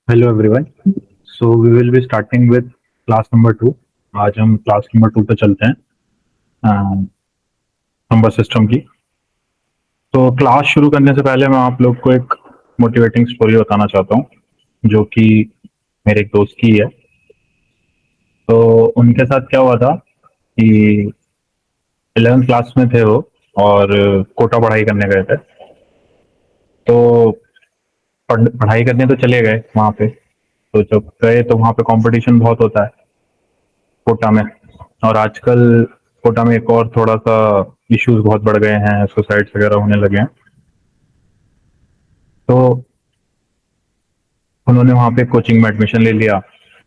Hello everyone. So we will be starting with class number 2। आज हम class number 2 पे चलते हैं, नंबर सिस्टम की। तो क्लास शुरू करने से पहले मैं आप लोग को एक मोटिवेटिंग स्टोरी बताना चाहता हूँ, जो कि मेरे एक दोस्त की है। तो उनके साथ क्या हुआ था कि 11th क्लास में थे वो, और कोटा पढ़ाई करने गए थे। तो पढ़ाई करने तो चले गए वहाँ पे। तो जब गए तो वहाँ पे कंपटीशन बहुत होता है कोटा में। और आजकल कोटा में एक और थोड़ा सा इश्यूज बहुत बढ़ गए हैं, सुसाइड्स वगैरह होने लगे हैं। तो उन्होंने वहाँ पे कोचिंग में एडमिशन ले लिया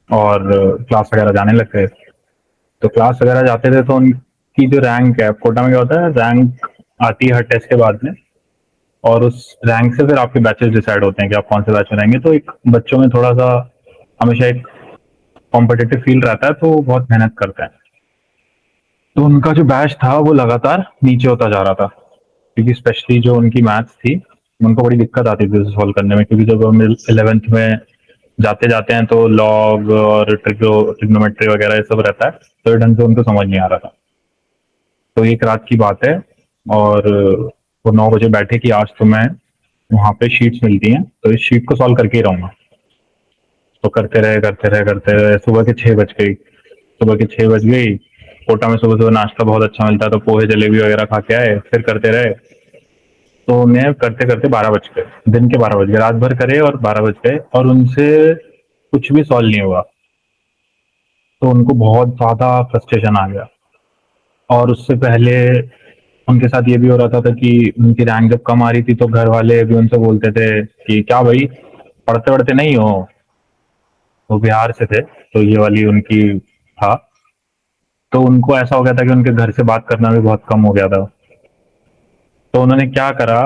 और क्लास वगैरह जाने लग गए। तो क्लास वगैरह जाते थे तो उनकी जो रैंक है, कोटा में क्या होता है, रैंक आती है हर टेस्ट के बाद में। और उस रैंक से फिर आपके बैचेस डिसाइड होते हैं कि आप कौन से बैच में रहेंगे। तो एक बच्चों में थोड़ा सा हमेशा एक कॉम्पिटिटिव फील रहता है, तो वो बहुत मेहनत करते हैं। तो उनका जो बैच था वो लगातार नीचे होता जा रहा था, क्योंकि स्पेशली जो उनकी मैथ्स थी, उनको बड़ी दिक्कत आती थी उसे सॉल्व करने में। क्योंकि जब हम 11th में जाते जाते हैं तो लॉग और ट्रिग्नोमेट्री वगैरह ये सब रहता है, तो ये ढंग से उनको समझ नहीं आ रहा था। तो एक रात की बात है, और वो 9 बजे बैठे कि आज तो मैं, वहाँ पे शीट्स मिलती हैं तो इस शीट को सॉल्व करके ही रहूंगा। तो करते रहे, सुबह के 6 बज गई। सुबह के 6 बज गई। कोटा में सुबह सुबह नाश्ता बहुत अच्छा मिलता है, तो पोहे जलेबी वगैरह खा के आए, फिर करते रहे। तो मैं करते करते 12 बज गए, दिन के 12 बज गए, रात भर करे और 12 बज गए, और उनसे कुछ भी सॉल्व नहीं हुआ। तो उनको बहुत ज्यादा फ्रस्ट्रेशन आ गया। और उससे पहले उनके साथ ये भी हो रहा था कि उनकी रैंक जब कम आ रही थी तो घर वाले भी उनसे बोलते थे कि क्या भाई, पढ़ते पढ़ते नहीं हो। वो बिहार से थे, तो ये वाली उनकी था। तो उनको ऐसा हो गया था कि उनके घर से बात करना भी बहुत कम हो गया था। तो उन्होंने क्या करा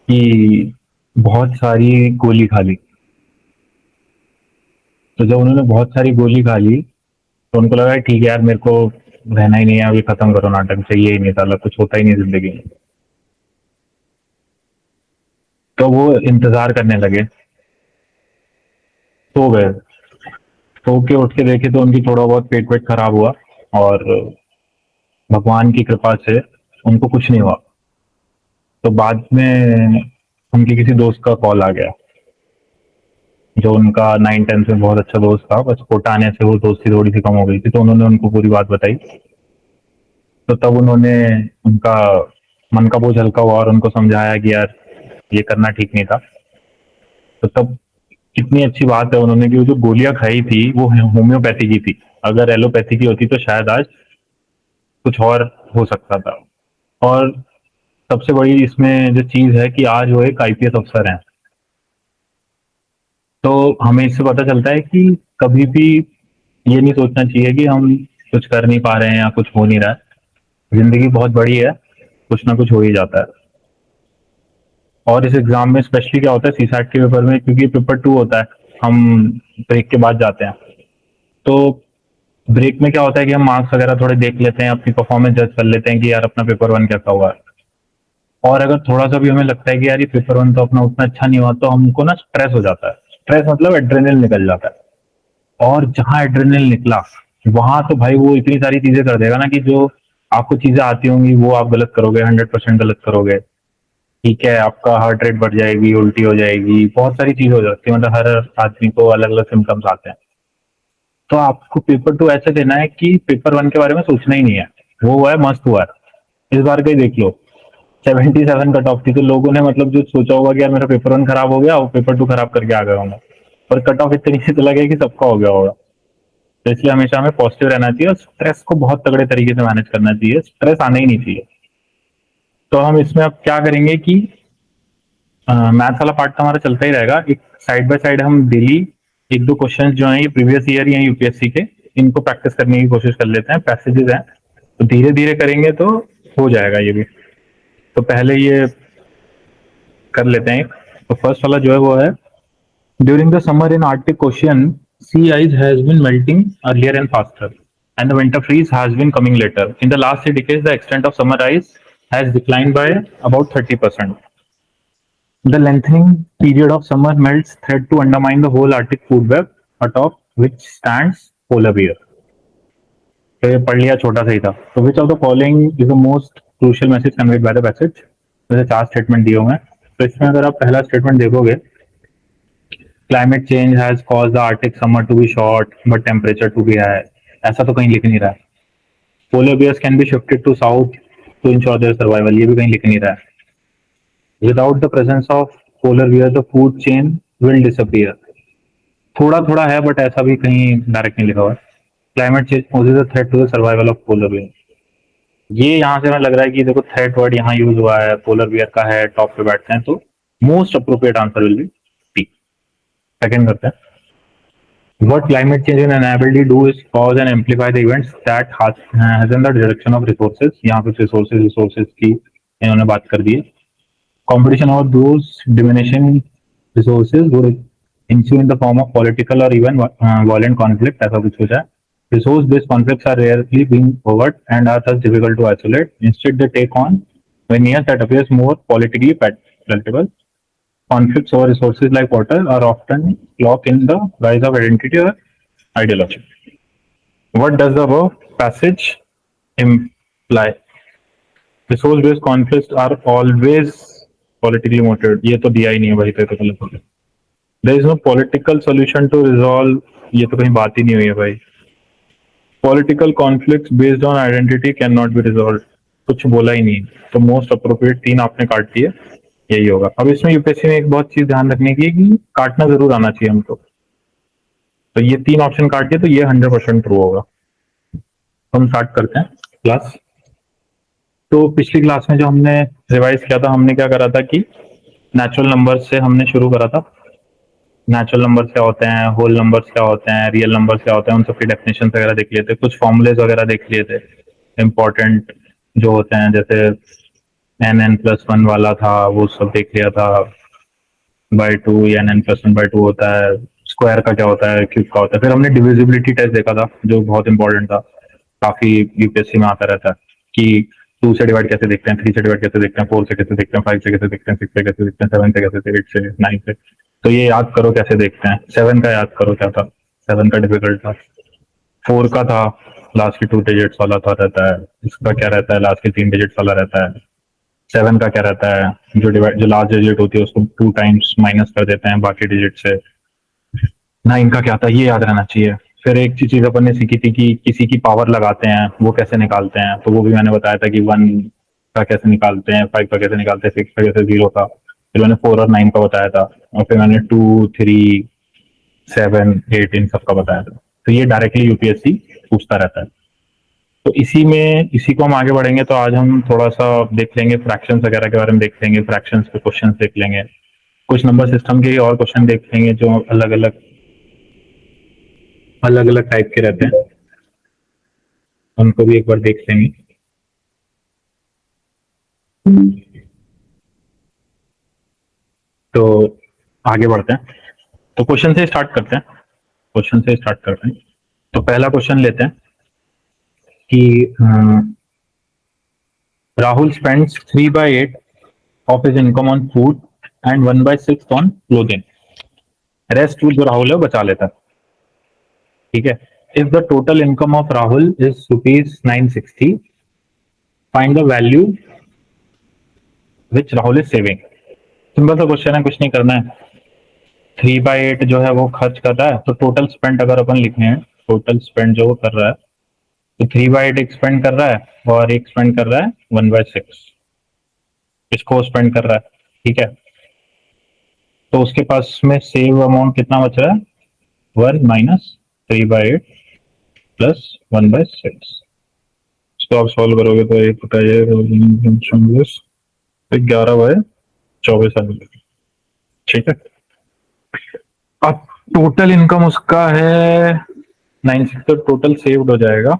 कि बहुत सारी गोली खा ली। तो जब उन्होंने बहुत सारी गोली खा ली तो उनको लगा ठीक है यार, मेरे को रहना ही नहीं है, अभी खत्म करो नाटक, चाहिए ही नहीं, साला कुछ होता ही नहीं जिंदगी में। तो वो इंतजार करने लगे। सो गए। सो के उठ के देखे तो उनकी थोड़ा बहुत पेट वेट खराब हुआ, और भगवान की कृपा से उनको कुछ नहीं हुआ। तो बाद में उनके किसी दोस्त का कॉल आ गया, जो उनका 9th 10th में बहुत अच्छा दोस्त था, बस कोटा आने से वो दोस्ती थोड़ी सी कम हो गई थी। तो उन्होंने उनको पूरी बात बताई। तो तब उन्होंने उनका मन का बोझ हल्का हुआ और उनको समझाया कि यार, ये करना ठीक नहीं था। तो तब कितनी अच्छी बात है उन्होंने कि वो जो गोलियां खाई थी वो होम्योपैथी की थी। अगर एलोपैथी की होती तो शायद आज कुछ और हो सकता था। और सबसे बड़ी इसमें जो चीज है कि आज वो एक आईपीएस अफसर हैं। तो हमें इससे पता चलता है कि कभी भी ये नहीं सोचना चाहिए कि हम कुछ कर नहीं पा रहे हैं या कुछ हो नहीं रहा है। जिंदगी बहुत बड़ी है, कुछ ना कुछ हो ही जाता है। और इस एग्जाम में स्पेशली क्या होता है, सीसैट के पेपर में, क्योंकि पेपर 2 होता है, हम ब्रेक के बाद जाते हैं। तो ब्रेक में क्या होता है कि हम मार्क्स वगैरह थोड़े देख लेते हैं, अपनी परफॉर्मेंस जज कर लेते हैं कि यार अपना पेपर 1 कैसा हुआ है। और अगर थोड़ा सा भी हमें लगता है कि यार ये पेपर 1 तो अपना उतना अच्छा नहीं हुआ, तो हमको ना स्ट्रेस हो जाता है। स्ट्रेस मतलब एड्रेनल निकल जाता है। और जहां एड्रेनल निकला, वहां तो भाई वो इतनी सारी चीजें कर देगा ना कि जो आपको चीजें आती होंगी वो आप गलत करोगे, 100% गलत करोगे। ठीक है, आपका हार्ट रेट बढ़ जाएगी, उल्टी हो जाएगी, बहुत सारी चीजें हो जाती है। मतलब हर आदमी को अलग अलग सिम्टम्स आते हैं। तो आपको पेपर 2 ऐसे देना है कि पेपर 1 के बारे में सोचना ही नहीं है। वो हुआ है, मस्त हुआ है। इस बार का ही देख लो, 77 कट ऑफ थी, तो लोगों ने मतलब जो सोचा होगा कि यार मेरा पेपर 1 खराब हो गया, वो पेपर 2 खराब करके आ गया होगा। पर कट ऑफ इतनी नीचे चला गया कि सबका हो गया होगा। तो इसलिए हमेशा हमें पॉजिटिव रहना चाहिए और स्ट्रेस को बहुत तगड़े तरीके से मैनेज करना चाहिए। स्ट्रेस आना ही नहीं चाहिए। तो हम इसमें अब क्या करेंगे कि मैथ्स वाला पार्ट तो हमारा चलता ही रहेगा, एक साइड बाय साइड हम डेली एक दो क्वेश्चंस जो हैं ये प्रीवियस ईयर या यूपीएससी के, इनको प्रैक्टिस करने की कोशिश कर लेते हैं। पैसेजेस हैं तो धीरे धीरे करेंगे तो हो जाएगा ये भी। तो पहले ये कर लेते हैं। तो फर्स्ट वाला जो है वो है, during the summer in Arctic ocean sea ice has been melting earlier and faster, and the winter freeze has been coming later. In the last 3 decades, the extent of summer ice has declined by about 30%. The lengthening period of summer melts threat to undermine the whole Arctic food web, atop which stands polar bear. तो ये पढ़ लिया, छोटा सा ही था. तो which of the following is the most crucial message conveyed by the passage. जैसे 4 statement दिए हुए हैं, तो इसमें अगर आप पहला स्टेटमेंट देखोगे, climate change has cause the Arctic summer to be short but temperature to be high, ऐसा तो कहीं लिख नहीं रहा है. Polar bears can be shifted to south to ensure their survival, ये भी कहीं लिख नहीं रहा है. Without the presence of polar bear the food chain will disappear, थोड़ा थोड़ा है बट ऐसा भी कहीं डायरेक्ट नहीं लिखा हुआ है. Climate change poses a threat to the survival of polar bear, ये यहाँ से हमें लग रहा है कि देखो थ्रेट वर्ड यहाँ यूज हुआ है, पोलर बियर का है, टॉप पे बैठते हैं, तो most appropriate answer will be T. Second करते हैं. What climate change and inability do is cause and amplify the events that hasten the direction of resources. यहाँ पे resources की इन्होंने बात कर दी है. Competition over those diminishing resources would ensue in the form of political or even violent conflict, ऐसा कुछ हो जाए. Resource-based conflicts are rarely being overt and are thus difficult to isolate. Instead, they take on veneers that appears more politically palatable. Conflicts over resources like water are often cloaked in the guise of identity or ideology. What does the above passage imply? Resource-based conflicts are always politically motivated. ये तो दिया ही नहीं है भाई, तो गलत हो गया. There is no political solution to resolve, ये तो कहीं बात ही नहीं हुई है भाई. Political conflicts based on identity cannot be resolved, कुछ बोला ही नहीं. तो मोस्ट अप्रोप्रिएट 3 आपने काट दिए, यही होगा. अब इसमें यूपीएससी में एक बहुत चीज ध्यान रखने की है कि काटना जरूर आना चाहिए हमको. तो ये 3 ऑप्शन काट दिए, तो ये 100% ट्रू होगा. हम स्टार्ट करते हैं क्लास. तो पिछली क्लास में जो हमने रिवाइज किया था, हमने क्या करा था कि नेचुरल नंबर्स से हमने शुरू करा था. नेचुरल नंबर्स क्या होते हैं, होल नंबर्स क्या होते हैं, रियल नंबर्स क्या होते हैं, उन सबकी डेफिनेशन वगैरह देख लिए थे. कुछ फॉर्मुलेज वगैरह देख लिए थे इम्पोर्टेंट जो होते हैं, जैसे n+1 वाला था, वो सब देख लिया था. बाई 2 या n+1/2 होता है. स्क्वायर का क्या होता है, क्यूब का होता है. फिर हमने डिविजिबिलिटी टेस्ट देखा था, जो बहुत इंपॉर्टेंट था, काफी यूपीएससी में आता रहता है कि 2 से डिवाइड कैसे देखते हैं, 3 से डिवाइड कैसे देखते हैं, 4 से कैसे देखते हैं, 5 से कैसे देखते हैं, 6 से कैसे देखते हैं, 7 से कैसे, 8 से, 9 से. तो ये याद करो कैसे देखते हैं. 7 का याद करो क्या था, 7 का डिफिकल्ट था. 4 का था लास्ट की 2 डिजिट्स वाला था रहता है. इसका क्या रहता है, लास्ट के 3 डिजिट्स वाला रहता है. 7 का क्या रहता है, जो लास्ट डिजिट होती है उसको 2 टाइम्स माइनस कर देते हैं बाकी डिजिट से. 9 का क्या था, ये याद रहना चाहिए. फिर एक चीज अपन ने सीखी थी कि किसी की पावर लगाते हैं, वो कैसे निकालते हैं. तो वो भी मैंने बताया था कि 1 का कैसे निकालते हैं, 5 का कैसे निकालते हैं, 6 का कैसे, 0 का. फिर मैंने 4 और 9 का बताया था, और फिर मैंने 2, 3, 7, 8 इन सब का बताया था. तो ये डायरेक्टली यूपीएससी पूछता रहता है. तो इसी को हम आगे बढ़ेंगे. तो आज हम थोड़ा सा देख लेंगे फ्रैक्शंस वगैरह के बारे में, देख लेंगे फ्रैक्शंस के क्वेश्चन देख लेंगे, कुछ नंबर सिस्टम के और क्वेश्चन देख लेंगे जो अलग अलग टाइप के रहते हैं, उनको भी एक बार देख लेंगे. तो आगे बढ़ते हैं. तो क्वेश्चन से स्टार्ट करते हैं. तो पहला क्वेश्चन लेते हैं कि Rahul spends 3/8 of his income on food and 1/6 on clothing. Rest जो राहुल है बचा लेता है. ठीक है. If the total income of Rahul is ₹960, find the value which Rahul is saving. Simple सा क्वेश्चन है, कुछ नहीं करना है. 3/8 जो है वो खर्च कर रहा है, तो टोटल स्पेंड अगर अपन लिखने हैं, टोटल स्पेंड जो वो कर रहा है, तो 3/8 एक स्पेंड कर रहा है और एक स्पेंड कर रहा है 1/6, इसको स्पेंड कर रहा है. ठीक है. तो उसके पास में सेव अमाउंट कितना बच रहा है, 1 - 3/8 प्लस 1/6. इसको आप सॉल्व करोगे तो एक होता है 11/24 आ जाएगा. ठीक है. अब टोटल इनकम उसका है 960, तो टोटल सेव्ड हो जाएगा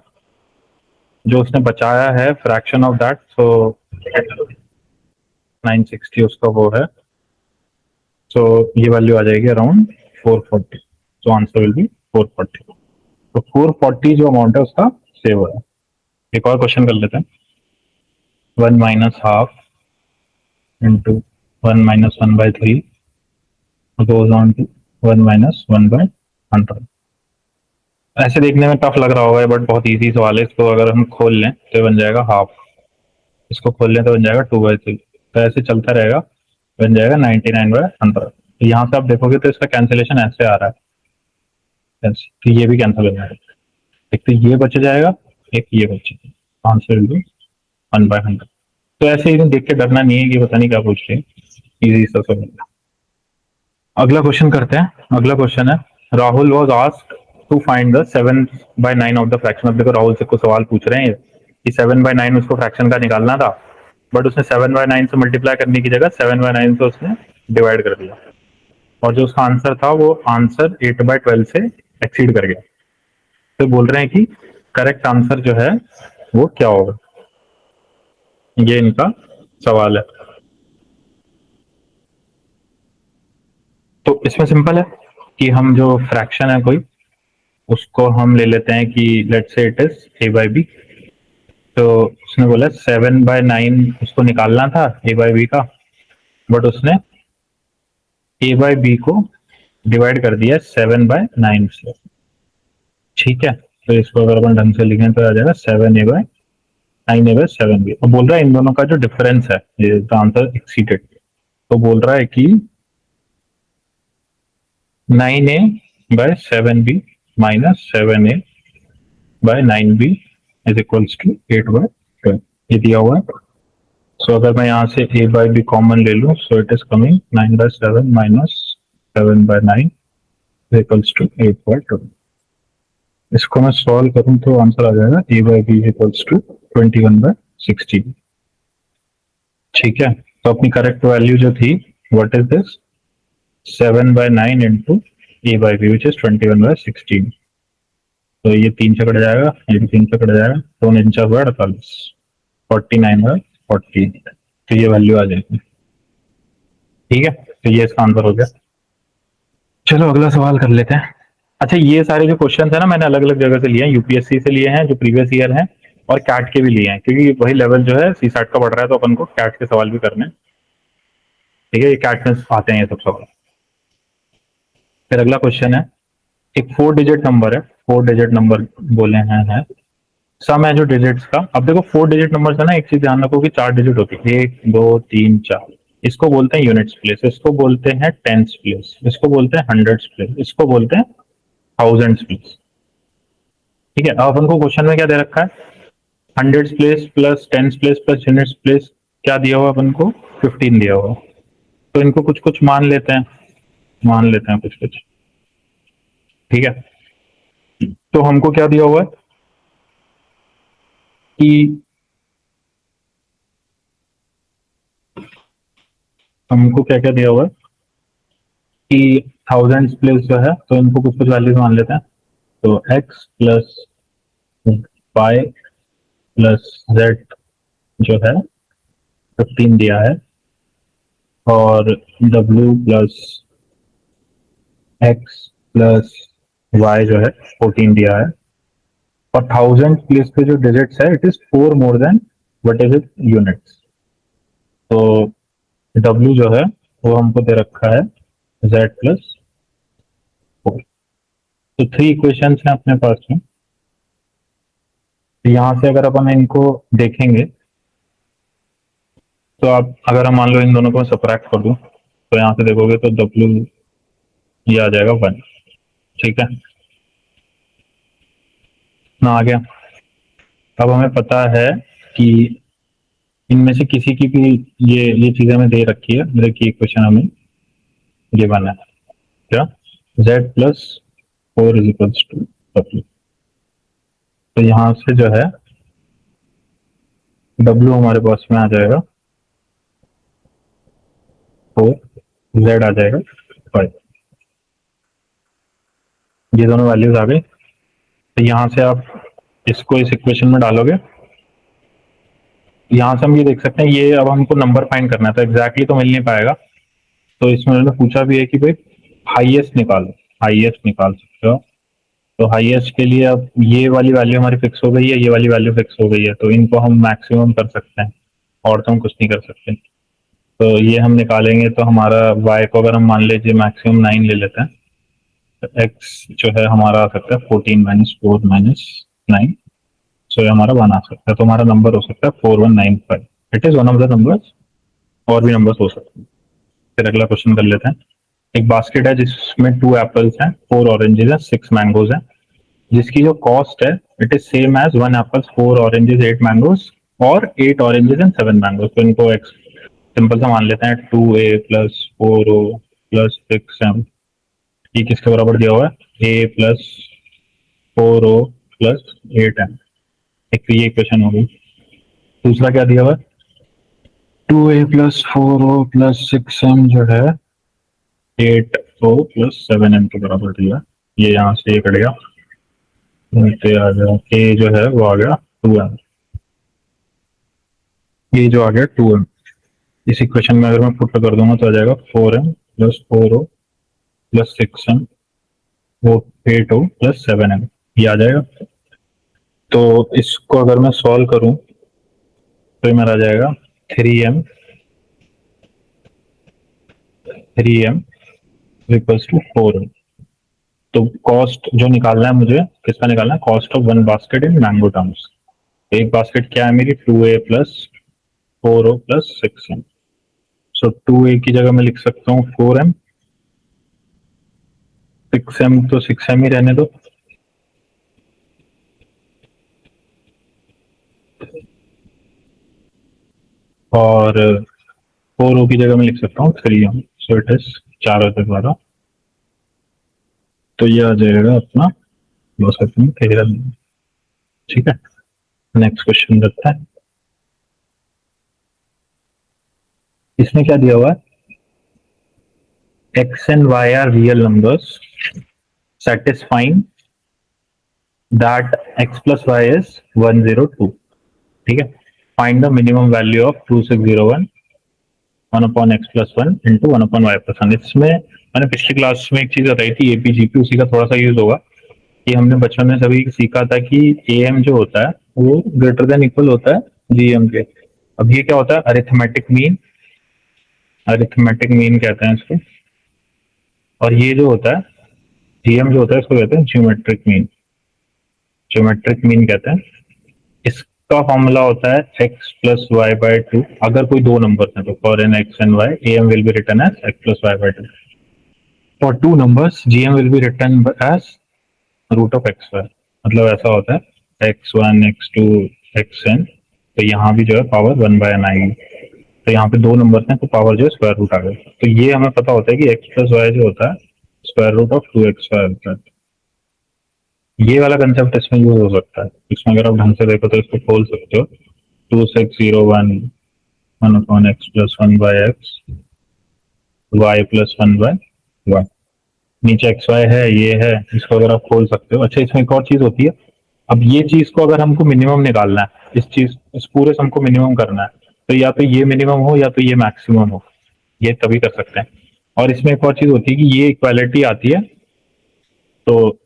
जो उसने बचाया है, फ्रैक्शन ऑफ दैट. सो 960 उसका वो है. सो ये वैल्यू आ जाएगी around 440. So answer will be 440. तो 440 जो अमाउंट है उसका सेव हो रहा है. एक और क्वेश्चन कर लेते हैं. 1 - ½ into 1 minus 1 by 3 goes on to 1 minus 1 by 100। ऐसे देखने में टफ लग रहा होगा बट बहुत इजी सवाल है। इसको अगर हम खोल लें तो बन जाएगा हाफ, इसको खोल लें तो बन जाएगा 2/3। तो ऐसे चलता रहेगा, बन जाएगा 99/100। तो यहाँ से आप देखोगे तो इसका कैंसिलेशन ऐसे आ रहा है, ऐसे तो ये भी कैंसिल हो जाएगा। एक तो ये बच जाएगा, एक ये बच जाएगा, आंसर विल बी 1/100। तो ऐसे ही देख के डरना नहीं है कि पता नहीं क्या पूछ रहे हैं, इजी सा सवाल। अगला क्वेश्चन करते हैं। अगला क्वेश्चन है, Rahul was asked to find the 7/9 of the fraction. अब देखो राहुल से कुछ सवाल पूछ रहे हैं कि 7/9 उसको फ्रैक्शन का निकालना था, बट उसने 7/9 से मल्टीप्लाई करने की जगह 7/9 से उसने डिवाइड कर दिया, और जो उसका आंसर था वो आंसर 8/12 से एक्सीड कर गया। तो बोल रहे हैं कि करेक्ट आंसर जो है वो क्या होगा, ये इनका सवाल है। तो इसमें सिंपल है कि हम जो फ्रैक्शन है कोई, उसको हम ले लेते हैं कि let's say it is a/b। तो उसने बोला 7/9 उसको निकालना था a/b का, बट उसने a/b को डिवाइड कर दिया 7/9 से। ठीक है, तो इसको अगर अपन ढंग से लिखें तो आ जाएगा 7a/9a/7b। अब बोल रहा है इन दोनों का जो डिफरेंस है, ये आंसर एक्सीडेड। तो बोल रहा है कि 9a/7b minus 7a/9b is equals to 8/12। ये दिया हुआ है। सो अगर मैं यहाँ से a/b कॉमन ले लूँ, so it is coming 9/7 minus 7/9 is equals to 8/12। इसको मैं सॉल्व करूँ तो आंसर आ जाएगा a/b इज इक्वल्स टू 21/16। ठीक है, तो अपनी करेक्ट वैल्यू जो थी, what is this, 7/9 into a/b which is 21/16। तो ये 3 से कट जाएगा, ये भी 3 से कट जाएगा, 2 इंचा हुआ 48, 49/40। तो ये वैल्यू आ जाएगी। ठीक है, तो ये इसका आंसर हो गया। चलो अगला सवाल कर लेते हैं। अच्छा, ये सारे जो क्वेश्चन है ना, मैंने अलग अलग जगह से लिए हैं, यूपीएससी से लिए हैं जो प्रीवियस ईयर हैं, और कैट के भी लिए हैं, क्योंकि वही लेवल जो है सीसैट का बढ़ रहा है, तो अपन को कैट के सवाल भी करने हैं। ठीक है, ये कैट में आते हैं ये सब सवाल। फिर अगला क्वेश्चन है, एक 4 डिजिट नंबर है, 4 डिजिट नंबर बोले हैं सम है जो डिजिट्स का। अब देखो 4 डिजिट नंबर है ना, एक चीज ध्यान रखो कि 4 डिजिट होती है, 1 2 3 4। इसको बोलते हैं यूनिट्स प्लेस, इसको बोलते हैं टेंस प्लेस, इसको बोलते हैं हंड्रेड्स प्लेस, इसको बोलते हैं थाउजेंड्स प्लेस। ठीक है, अब अपन को क्वेश्चन में क्या दे रखा है, hundreds place plus tens place plus units place, क्या दिया हुआ अपन को, 15 दिया हुआ। तो इनको कुछ कुछ मान लेते हैं, कुछ कुछ। ठीक है, तो हमको क्या दिया हुआ है कि हमको क्या क्या दिया हुआ है कि थाउजेंड्स प्लेस जो है, तो इनको कुछ कुछ वैल्यूज मान लेते हैं। तो x plus y plus z जो है 15 दिया है, और w plus x plus y जो है 14 दिया है, और 1000 प्लेस पे जो डिजिट्स है, it is 4 more than what is it units. तो w जो है वो हमको दे रखा है z प्लस 4। तो 3 इक्वेशंस हैं अपने पास में। तो यहाँ से अगर अपन इनको देखेंगे, तो आप अगर हम मान लो इन दोनों को सब्ट्रैक्ट कर दूं, तो यहाँ से देखोगे तो w ये आ जाएगा 1। ठीक है ना, आ गया। अब हमें पता है कि इनमें से किसी की भी ये चीजें हमें दे रखी है। देखिए इक्वेशन हमें गिवन है क्या, z plus 4 is equals to w। तो यहाँ से जो है w हमारे पास में आ जाएगा 4, z आ जाएगा 5। ये दोनों वैल्यूज आ गई। तो यहाँ से आप इसको इस इक्वेशन में डालोगे, यहाँ से हम ये देख सकते हैं, ये अब हमको नंबर फाइंड करना है, तो एग्जैक्टली तो मिल नहीं पाएगा। तो इसमें उन्होंने पूछा भी है कि भाई हाईएस्ट निकालो, हाईएस्ट निकाल सकते हो। तो हाईएस्ट के लिए अब ये वाली वैल्यू हमारी फिक्स हो गई है, ये वाली वैल्यू फिक्स हो गई है, तो इनको हम मैक्सिमम कर सकते हैं, और तो हम कुछ नहीं कर सकते। तो ये हम निकालेंगे तो हमारा y को अगर हम मान लीजिए मैक्सिमम 9 ले लेते हैं तो x जो है हमारा आ सकता है 14 माइनस 4 माइनस 9, सो ये हमारा 1 आ सकता है। तो हमारा नंबर हो सकता है 4195। It is one of the numbers, और भी नंबर्स हो सकते हैं। फिर अगला क्वेश्चन कर लेते हैं। एक बास्केट है जिसमें 2 एप्पल्स हैं, 4 ऑरेंजेस हैं, 6 मैंगोज हैं, जिसकी जो कॉस्ट है it is same as 1 apples 4 oranges 8 mangoes और 8 ऑरेंजेस एंड 7 मैंगोज। तो इनको सिंपल सा मान लेते हैं 2a plus 4o plus 6m, ये किसके बराबर दिया हुआ है a plus 4o plus 8m। एक तो ये इक्वेशन होगी। दूसरा क्या दिया हुआ है 2a plus 4o plus 6m जो है 8o प्लस 7m के बराबर दिया। ये यहाँ से ये कटेगा, नीचे आ गया a जो है वो आ गया 2m, ये जो आ गया 2m। इस इक्वेशन में अगर मैं पुट कर दूंगा तो आ जाएगा 4m plus 4o plus 6m वो 8o प्लस 7m, ये आ जाएगा। तो इसको अगर मैं सॉल्व करूं तो मेरा आ जाएगा 3m इक्वल्स टू 4m। तो कॉस्ट जो निकालना है मुझे, किसका निकालना है, cost of one basket in mango terms. एक बास्केट क्या है मेरी 2a plus 4o plus 6m। सो 2a की जगह मैं लिख सकता हूँ 4m, 6m तो 6m ही रहने दो, और 4o की जगह मैं लिख सकता हूँ 3m। सो इट इज 4 होते 12, तो ये आ जाएगा अपना बस अपनी 13। ठीक है, नेक्स्ट क्वेश्चन करते हैं। इसमें क्या दिया हुआ है, x and y are real numbers satisfying that x plus y is 102। ठीक है, find the minimum value of 2601 1 upon x plus 1 into 1 upon y plus 1। इसमें मैंने पिछली क्लास में एक चीज बताई थी एपीजीपी, उसी का थोड़ा सा यूज होगा कि हमने बचपन में सभी सीखा था कि am जो होता है वो ग्रेटर देन इक्वल होता है gm के। अब ये क्या होता है, अरिथमेटिक मीन, अरिथमेटिक मीन कहते हैं इसको, और ये जो होता है gm जो होता है इसको कहते हैं ज्योमेट्रिक मीन, ज्योमेट्रिक मीन कहते हैं। इसका फॉर्मूला होता है x plus y by two. अगर कोई दो नंबर है तो for any x and y am will be written as x plus y by two. For two numbers gm will be written as root of x y. मतलब ऐसा होता है x1 x2 xn, तो यहाँ भी जो है पावर 1 बाय एन आएगी। तो यहाँ पे दो नंबर हैं तो पावर जो है स्क्वायर रूट आ गया। तो ये हमें पता होता है कि x प्लस वाई जो होता है square root of 2x square होता है। ये वाला कंसेप्ट इसमें यूज हो सकता है। इसमें अगर आप ढंग से देखो तो इसको खोल सकते हो 2601 1 upon x plus 1 by x y plus 1 by y. नीचे एक्स वाई है, ये है, इसको अगर आप खोल सकते हो। अच्छा, इसमें एक और चीज होती है, अब ये चीज को अगर हमको मिनिमम निकालना है, इस पूरे सम को मिनिमम करना है, तो या तो ये मिनिमम हो या तो ये मैक्सिमम हो, ये तभी कर सकते हैं। और इसमें एक और चीज होती है कि ये इक्वालिटी आती है तो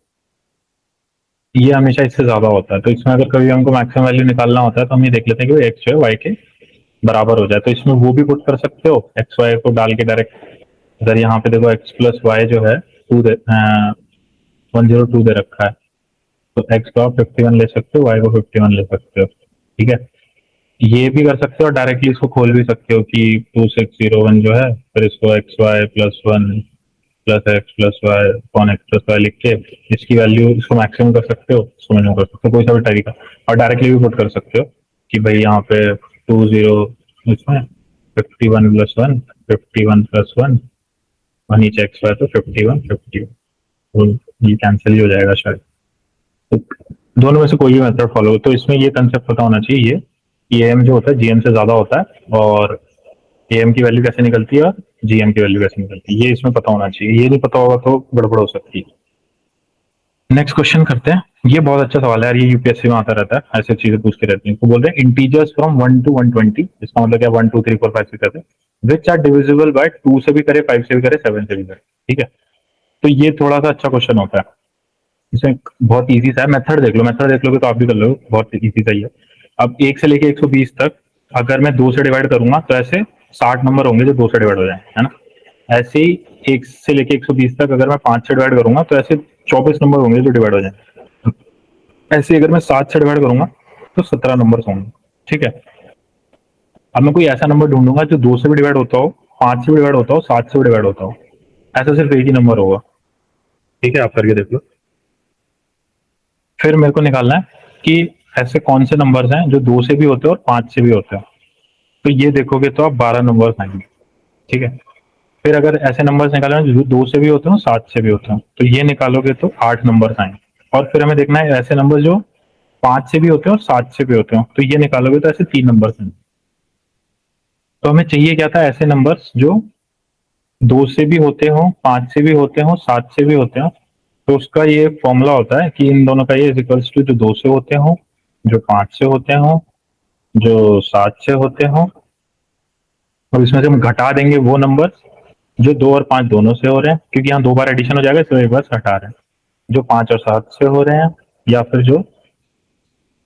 ये हमेशा इससे ज्यादा होता है। तो इसमें अगर कभी हमको मैक्सिमम वैल्यू निकालना होता है तो हम ये देख लेते हैं कि एक्स जो है वाई के बराबर हो जाए। तो इसमें वो भी पुट कर सकते हो, एक्स वाई को डाल के डायरेक्ट। अगर यहाँ पे देखो एक्स प्लस वाई जो है 102 दे रखा है, तो एक्स को आप 51 ले सकते हो, वाई को 51 ले सकते हो। ठीक है, ये भी कर सकते हो, डायरेक्टली इसको खोल भी सकते हो कि 2601 जो है, फिर इसको x y plus 1 plus x plus y upon x plus y लिख के इसकी वैल्यू इसको मैक्सिमम कर सकते हो, इसको मिनिमम कर सकते हो, कोई सा भी तरीका। और डायरेक्टली भी पुट कर सकते हो कि भाई यहाँ पे 20 इसमें 51 प्लस 1 51 प्लस 1 और नीचे एक्स वाई तो 51 51, तो ये कैंसिल ही हो जाएगा शायद। तो दोनों में से कोई भी मेथड फॉलो। तो इसमें ये कंसेप्ट पता होना चाहिए ये एम जो होता है जीएम से ज्यादा होता है, और एम की वैल्यू कैसे निकलती है और जीएम की वैल्यू कैसे निकलती है, ये इसमें पता होना चाहिए। ये नहीं पता होगा तो गड़बड़ हो सकती है। नेक्स्ट क्वेश्चन करते हैं। ये बहुत अच्छा सवाल है यार, ये यूपीएससी में आता रहता है, ऐसी चीजें पूछते रहती हैं। तो बोल रहे हैं इंटीजर्स फ्रॉम 1 to 120, इसका मतलब क्या 1 2 3 4 5 6 7 विच आर डिविजिबल बाय 2 से भी करे 5 से भी करे 7 से भी करे। ठीक है, तो ये थोड़ा सा अच्छा क्वेश्चन होता है। इसमें बहुत इजी सा है, मेथड देख लो, मेथड देख लोगे तो आप भी कर लो, बहुत इजी सा ही है। अब 1 से लेके 120 तक अगर मैं 2 से डिवाइड करूंगा तो ऐसे 60 नंबर होंगे जो 2 से डिवाइड हो जाए, है ना। ऐसे ही 1 से लेके 120 तक अगर मैं 5 से डिवाइड करूंगा तो ऐसे 24 नंबर होंगे जो डिवाइड हो जाए। ऐसे अगर मैं 7 से डिवाइड करूंगा तो 17 नंबर होंगे, ठीक है। अब मैं कोई ऐसा नंबर ढूंढूंगा जो 2 से भी डिवाइड होता हो, 5 से भी डिवाइड होता हो, 7 से भी डिवाइड होता हो। ऐसा सिर्फ एक ही नंबर होगा, ठीक है, आप करके देख लो। फिर मेरे को निकालना है कि ऐसे कौन से नंबर्स हैं जो 2 से भी होते हैं और 5 से भी होते हैं। तो ये देखोगे तो आप 12 नंबर्स आएंगे, ठीक है। फिर अगर ऐसे नंबर्स निकालना है जो 2 से भी होते हो, 7 से भी होते हो, तो ये निकालोगे तो 8 नंबर्स आएंगे। और फिर हमें देखना है ऐसे नंबर जो 5 से भी होते हो और 7 से भी होते हो, तो ये निकालोगे तो ऐसे 3 नंबर्स हैं। तो हमें चाहिए क्या था, ऐसे नंबर्स जो 2 से भी होते हो, 5 से भी होते हो, 7 से भी होते हो। तो उसका ये फॉर्मूला होता है कि इन दोनों का ये इज इक्वल्स टू जो 2 से होते हो, जो 5 से होते हो, जो 7 से होते हो, और इसमें से हम घटा देंगे वो नंबर जो 2 और 5 दोनों से हो रहे हैं, क्योंकि यहाँ 2 बार एडिशन हो जाएगा, इसलिए एक बार हटा रहे हैं। जो 5 और 7 से हो रहे हैं, या फिर जो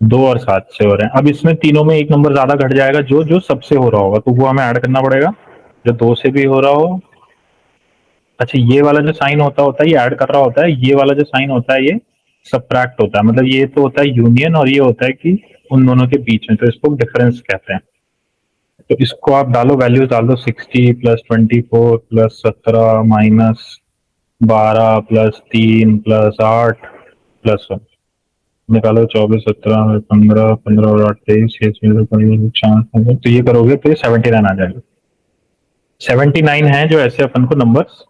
2 और 7 से हो रहे हैं। अब इसमें तीनों में एक नंबर ज्यादा घट जाएगा जो जो सबसे हो रहा होगा, तो वो हमें ऐड करना पड़ेगा। जो 2 से भी हो रहा हो, अच्छा ये वाला जो साइन होता है ये ऐड कर रहा होता है, ये वाला जो साइन होता है ये सबट्रैक्ट होता है। मतलब ये तो होता है यूनियन, और ये होता है कि उन दोनों के बीच में, तो इसको डिफरेंस कहते हैं। तो इसको आप डालो, वैल्यूज डाल दो, 60 plus 24 plus 17 minus 12 plus 3 plus 8 plus 1, निकालो 24 17 15 15 और 8 23 6 4, तो ये करोगे तो ये 79 आ जाएगा। 79 है जो ऐसे अपन को नंबर्स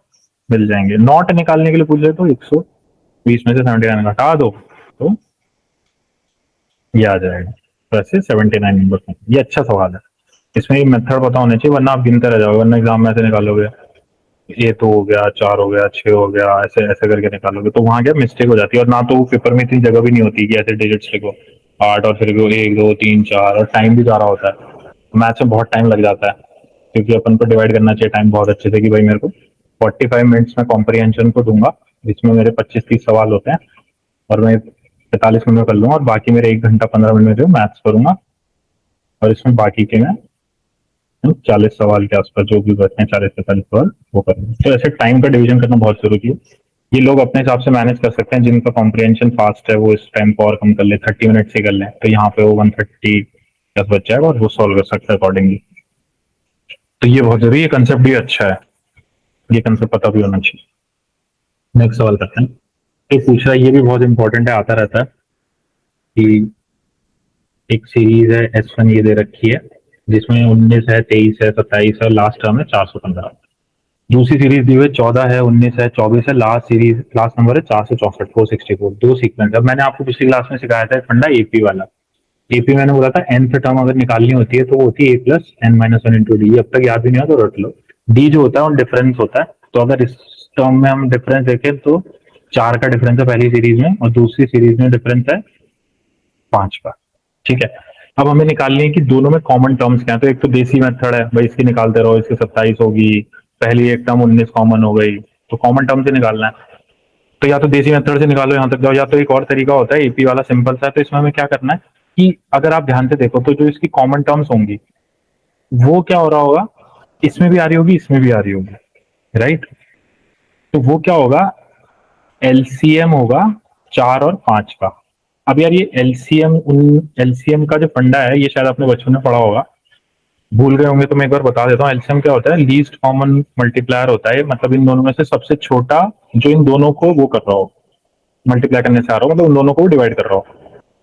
मिल जाएंगे। नॉट निकालने के लिए पूछ रहे तो 120 में से 79 घटा दो तो ये आ जाएगा। तो ऐसे 79 नंबर हैं। ये अच्छा सवाल है, इसमें ये मेथड पता होना चाहिए, वरना आप गिनते रह जाओगे, वरना एग्जाम में ऐसे निकालोगे ये तो हो गया, 4 हो गया, 6 हो गया, ऐसे ऐसे करके निकालोगे तो वहां क्या मिस्टेक हो जाती है। और ना तो पेपर में इतनी जगह भी नहीं होती कि ऐसे डिजिट्स लिखो 8 और फिर 1 2 3 4, और टाइम भी जा रहा होता है। मैथ्स में बहुत टाइम लग जाता है, क्योंकि अपन को डिवाइड करना चाहिए टाइम बहुत अच्छे से कि भाई मेरे को 45 मिनट्स में कॉम्प्रिहेंशन को दूंगा, जिसमें मेरे 25-30 सवाल होते हैं, और मैं 45 मिनट में कर लूंगा, और बाकी मेरे 1 घंटा 15 मिनट में जो मैथ्स करूंगा, और इसमें बाकी के मैं 40 सवाल के आसपास जो भी बचते हैं, 40 से 45 सवाल वो करेंगे। तो ऐसे टाइम का डिवीजन करना बहुत जरूरी है। ये लोग अपने हिसाब से मैनेज कर सकते हैं, जिनका कॉम्प्रिहेंशन फास्ट है वो इस टाइम को और कम कर ले, 30 मिनट से कर ले, तो यहाँ पे वो 130 प्लस बच जाएगा और वो सॉल्व कर सकते हैं अकॉर्डिंगली। तो ये बहुत जरूरी है, कंसेप्ट भी अच्छा है, ये कंसेप्ट पता भी होना चाहिए। नेक्स्ट सवाल करते हैं। ये पूछ रहा है, ये भी बहुत इंपॉर्टेंट है, आता रहता है कि एक सीरीज है S1 ये दे रखी है, जिसमें 19 है, 23 है, 27 है, लास्ट टर्म है 415। दूसरी सीरीज दी हुई 14 है, 19 है, 24 है, लास्ट नंबर है 464, 464। दो सीक्वेंस। अब मैंने आपको पिछली क्लास में सिखाया था फंडा एपी वाला। एपी मैंने बोला था nth टर्म अगर निकालनी होती है तो वो होती है a plus n minus one into D. अब तक याद भी नहीं है तो रट लो। डी जो होता है वो डिफरेंस होता है, तो अगर इस टर्म में हम डिफरेंस देखें तो 4 का डिफरेंस है पहली सीरीज में, और दूसरी सीरीज में डिफरेंस है 5 का, ठीक है। अब हमें निकालनी है कि दोनों में कॉमन टर्म्स क्या है। तो एक तो देसी मेथड है भाई, इसकी निकालते रहो, इसकी 27 होगी, पहली एक टर्म 19 कॉमन हो गई, तो कॉमन टर्म से निकालना है। तो या तो देसी मेथड से निकालो, यहां तक जाओ, या तो एक और तरीका होता है एपी वाला, सिंपल सा है। तो इसमें हमें क्या करना है कि अगर आप ध्यान से देखो तो जो इसकी कॉमन टर्म्स होंगी वो क्या हो रहा होगा, इसमें भी आ रही होगी, इसमें भी आ रही होगी, राइट। तो वो क्या होगा, एलसीएम होगा 4 और 5 का। अब यार ये एलसीएम का जो फंडा है ये शायद आपने बचपन में पढ़ा होगा, भूल गए होंगे तो मैं एक बार बता देता हूँ। एलसीएम क्या होता है, लीस्ट कॉमन मल्टीप्लायर होता है, मतलब इन दोनों में से सबसे छोटा जो इन दोनों को वो कर रहा हो, मल्टीप्लाई करने से आ रहा हो, मतलब उन दोनों को डिवाइड कर रहा हो।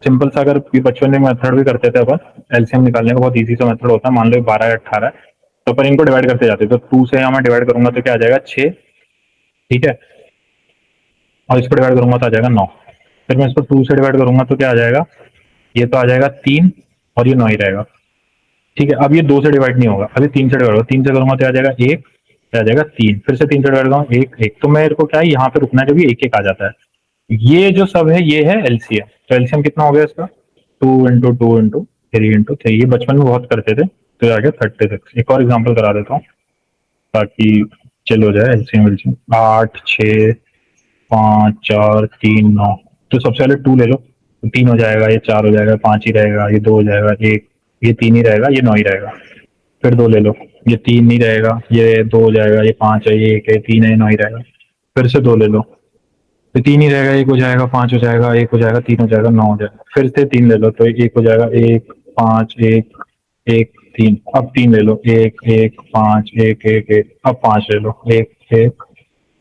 सिंपल सा, अगर बचपन में मेथड भी करते थे अपन, एलसीएम निकालने का बहुत इजी सा मेथड होता है। मान लो 12 या 18 है, तो अपन इनको डिवाइड करते जाते, तो 2 से यहाँ मैं डिवाइड करूंगा तो क्या आ जाएगा 6, ठीक है, और इसको डिवाइड करूंगा तो आ जाएगा 9। फिर मैं इसको 2 से डिवाइड करूंगा तो क्या आ जाएगा, ये तो आ जाएगा 3, और ये 9 ही रहेगा, ठीक है। अब ये 2 से डिवाइड नहीं होगा, अभी 3 से डिवाइड होगा, 3 से करूंगा तो आ जाएगा 1, आ जाएगा 3, फिर से 3 से डिवाइड करूंगा 1 1, तो मेरे को क्या है यहाँ पे रुकना है जब ये 1 1 आ जाता है। ये जो सब है ये है एलसीएम। तो एलसीएम कितना हो गया इसका, 2 इंटू 2 इंटू 3 इंटू 3। ये बचपन में बहुत करते थे, तो ये आ गया 36। एक और एग्जाम्पल करा देता हूँ ताकि चल हो जाए एलसीएम एलसीएम। 8 6 5 4 3 9, तो सबसे पहले 2 ले लो, तो 3 हो जाएगा, ये 4 हो जाएगा, 5 ही रहेगा, ये 2 हो जाएगा, 1, ये 3 ही रहेगा, ये 9 ही रहेगा। फिर 2 ले लो, ये 3 नहीं रहेगा, ये 2 हो जाएगा, ये 5 है, ये 1 है, 3 है, 9 ही रहेगा। फिर से 2 ले लो, तो 3 ही रहेगा, 1 हो जाएगा, 5 हो जाएगा, 1 हो जाएगा, 3 हो जाएगा, 9 हो जाएगा। फिर से 3 ले लो, तो 1 हो जाएगा, 1 5 1 1 3। अब 3 ले लो, 1 1 5 1 1 1। अब 5 ले लो, 1 1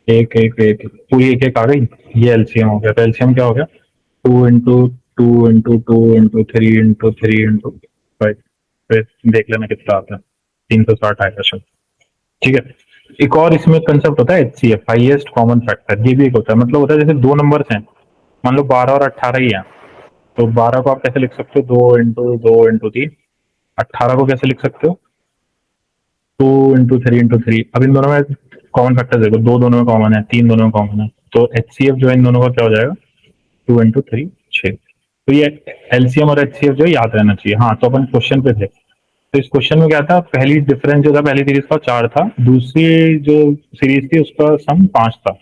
1 1 1। पूरी 1 1 आ गई। ये एलसीएम हो गया। तो एलसीएम क्या हो गया? 2 into 2 into 2 into 3 into 3 into 5। फिर देख लेना कितना आता है, 360 आएगा शायद। ठीक है। एक और इसमें कंसेप्ट होता है एचसीएफ, हाईएस्ट कॉमन फैक्टर। ये भी एक होता है, मतलब होता है जैसे दो नंबर्स हैं, मान लो 12 और 18 ही है, तो 12 को आप कैसे लिख सकते हो? 2 इंटू 3। 18 को कैसे लिख सकते हो? 2 इंटू 3 इंटू 3। अब इन दोनों में कॉमन फैक्टर देखो, 2 दोनों में कॉमन है, 3 दोनों में कॉमन है, तो एचसीएफ जो है इन दोनों का क्या हो जाएगा? 2 इंटू 3 6। तो ये एलसीएम और एचसीएफ जो है याद रहना चाहिए। हाँ, तो अपन क्वेश्चन पे थे, तो इस क्वेश्चन में क्या था? पहली डिफरेंस जो था, पहली सीरीज का 4 था, दूसरी जो सीरीज थी उसका सम 5 था।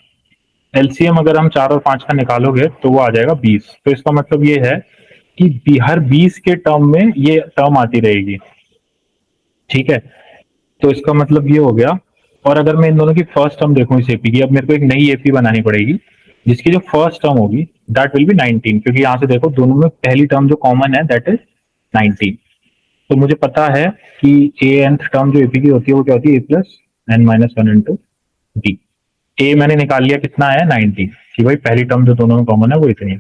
एलसीएम अगर हम 4 और 5 का निकालोगे तो वो आ जाएगा 20। तो इसका मतलब ये है कि हर 20 के टर्म में ये टर्म आती रहेगी। ठीक है, तो इसका मतलब ये हो गया। और अगर मैं इन दोनों की फर्स्ट टर्म देखूं इस एपी की, अब मेरे को एक नई एपी बनानी पड़ेगी जिसकी जो फर्स्ट टर्म होगी दैट विल बी 19, क्योंकि यहाँ से देखो दोनों में पहली टर्म जो कॉमन है दैट इज 19। तो मुझे पता है कि ए एंथ टर्म जो एपी की होती है वो क्या होती है? A plus n minus one into d. ए मैंने निकाल लिया, कितना है? 90, कि भाई पहली टर्म जो दोनों में कॉमन है वो इतनी है।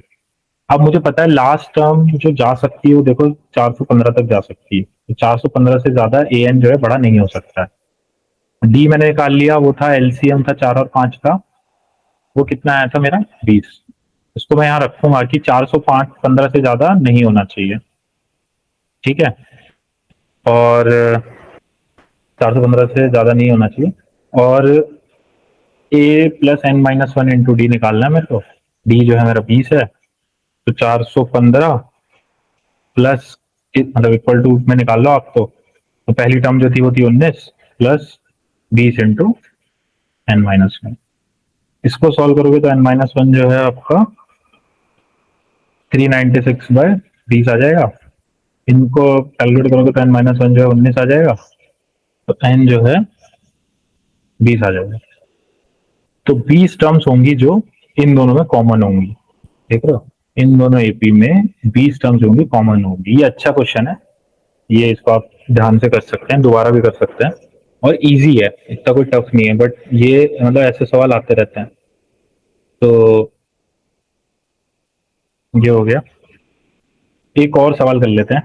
अब मुझे पता है लास्ट टर्म जो जा सकती है वो देखो 415 तक जा सकती है, तो 415 से ज्यादा ए एन जो है बड़ा नहीं हो सकता है। डी मैंने निकाल लिया, वो था एलसीएम था 4 और 5 का, वो कितना आया था मेरा? 20। इसको मैं यहाँ रखूंगा कि 405 15 से ज्यादा नहीं होना चाहिए। ठीक है, और 415 से ज्यादा नहीं होना चाहिए। और a plus n minus one into d निकालना है मेरे को। डी जो है मेरा 20 है, तो 415 प्लस, मतलब इक्वल टू में निकाल लो आप। तो पहली टर्म जो थी वो थी 19 plus 20 into n minus one. इसको सॉल्व करोगे तो एन माइनस वन जो है आपका 396/20 आ जाएगा। इनको कैलकुलेट करोगे तो एन माइनस वन जो है 19 आ जाएगा, तो एन जो है 20 आ जाएगा। तो 20 टर्म्स होंगी जो इन दोनों में कॉमन होंगी। देख रहे हो, इन दोनों एपी में 20 टर्म्स होंगी, कॉमन होंगी। ये अच्छा क्वेश्चन है, ये इसको आप ध्यान से कर सकते हैं, दोबारा भी कर सकते हैं, और इजी है, इतना कोई टफ नहीं है। बट ये मतलब ऐसे सवाल आते रहते हैं। तो ये हो गया। एक और सवाल कर लेते हैं,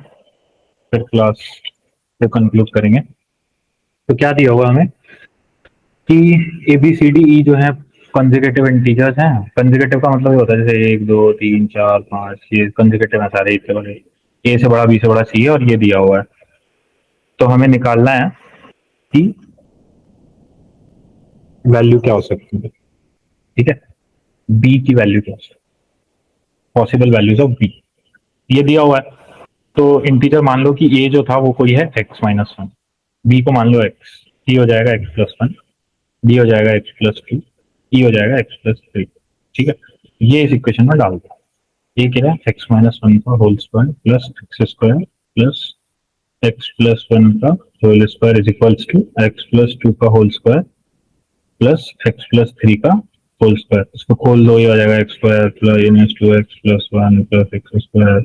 फिर क्लास को कंक्लूड करेंगे। तो क्या दिया हुआ हमें कि A B C D E जो है कंसेक्यूटिव इंटीजर्स हैं। कंसेक्यूटिव का मतलब ये होता है जैसे 1 2 3 4 5, ये कंसेक्यूटिव है सारे। इससे बड़े ए से बड़ा बी से बड़ा सी है, और ये दिया हुआ है। तो हमें निकालना है कि वैल्यू क्या हो सकती है। ठीक है, बी की वैल्यू क्या हो सकती है, पॉसिबल वैल्यूज ऑफ बी, ये दिया हुआ है। तो इंटीजर मान लो कि ए जो था वो कोई है x-1, बी को मान लो x, सी हो जाएगा x+1, डी हो जाएगा x+2, ई हो जाएगा x+3। ठीक है, ये इस इक्वेशन में डाल दो। ये क्या है? x-1 का whole square plus x square plus x+1 का whole square is equals to x+2 का होल स्क्वायर प्लस x+3 का होल स्क्वायर। इसको खोल दो, ये आ जाएगा x square plus 2x+1 plus x square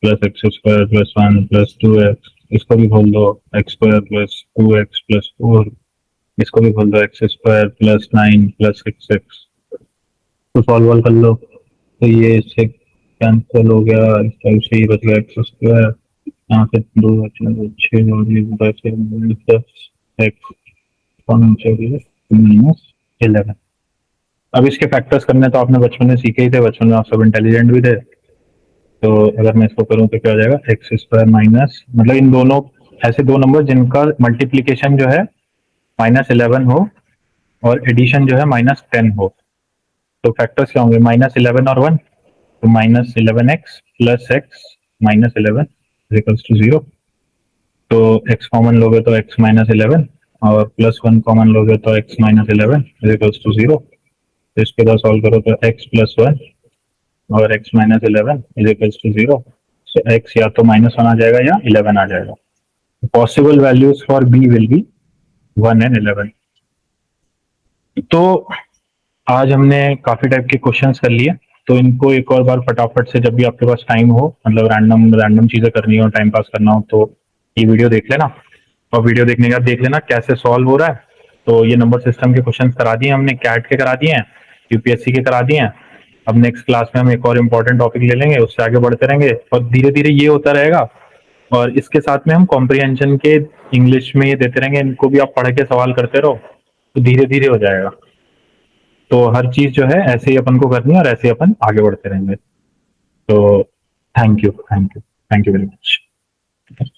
plus x square plus 1 plus 2x। इसको भी खोल दो, x square plus 2x plus 4। इसको भी खोल दो, x square plus 9 plus 6x। तो सॉल्व कर लो, तो ये इससे कैंसिल हो गया, इस टाइप से ही बच गया एक्स स्क्वायर। यहाँ से 2 6 और ये 10 एक्स माइनस 11। अब इसके फैक्टर्स करने तो आपने बचपन में सीखे ही थे, बचपन में आप सब इंटेलिजेंट भी थे। तो अगर मैं इसको करूँ तो क्या हो जाएगा? एक्स स्क्वायर माइनस, मतलब इन दोनों ऐसे दो नंबर जिनका मल्टीप्लीकेशन जो है -11 हो और एडिशन जो है -10 हो, तो फैक्टर्स क्या होंगे? -11 और 1, तो -11x plus x -11 equals to 0। तो x कॉमन लोगे तो x -11, और +1 कॉमन लोगे तो x -11 इक्वल्स टू 0। तो इसके बाद सॉल्व करो तो x+1 और x -11 इज इक्वल्स टू 0। तो x या तो -1 आ जाएगा या 11 आ जाएगा। Possible values for b will be 1 and 11। तो आज हमने काफी टाइप के क्वेश्चंस कर लिए, तो इनको एक और बार फटाफट से जब भी आपके पास टाइम हो, मतलब रैंडम रैंडम चीजें करनी हो, टाइम पास करना हो, तो ये वीडियो देख लेना। और वीडियो देखने के बाद देख लेना कैसे सॉल्व हो रहा है। तो ये नंबर सिस्टम के क्वेश्चंस करा दिए हमने, कैट के करा दिए हैं, यूपीएससी के करा दिए हैं। अब नेक्स्ट क्लास में हम एक और इम्पोर्टेंट टॉपिक ले लेंगे, उससे आगे बढ़ते रहेंगे और धीरे धीरे ये होता रहेगा। और इसके साथ में हम कॉम्प्रिहेंशन के इंग्लिश में ये देते रहेंगे, इनको भी आप पढ़ के सवाल करते रहो, तो धीरे धीरे हो जाएगा। तो हर चीज जो है ऐसे ही अपन को करनी है और ऐसे ही अपन आगे बढ़ते रहेंगे। तो thank you, thank you, thank you very much.